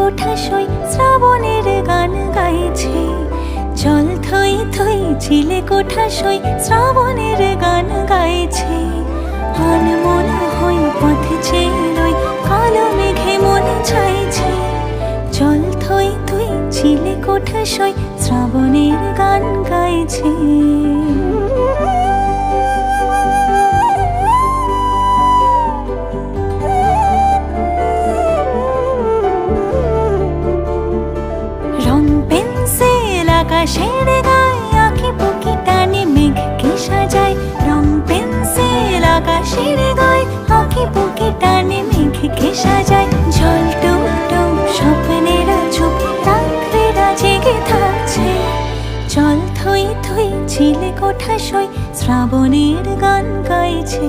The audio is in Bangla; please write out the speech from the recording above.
কোঠা সই শ্রাবণের গান গাইছে। চল থই থই চিলে কোঠা সই শ্রাবণের গান গাইছে। আনমন হই পথে চেলই কালো মেঘে মন চাইছে। চল থই থই চিলে কোঠা সই শ্রাবণের গান গাইছে। রং পেন্সিল আকাশের গায়ে আঁকি বুকি টানে মেঘকে সাজায়। রং পেন্সিল আকাশের গায়ে আঁকি বুকি টানে মেঘকে সাজায়। জল টুপ টুপ স্বপ্নেরা চুপ রাত্রিরা জেগে থাকছে। চল থই থই চিলে কোঠা সই শ্রাবণের গান গাইছে।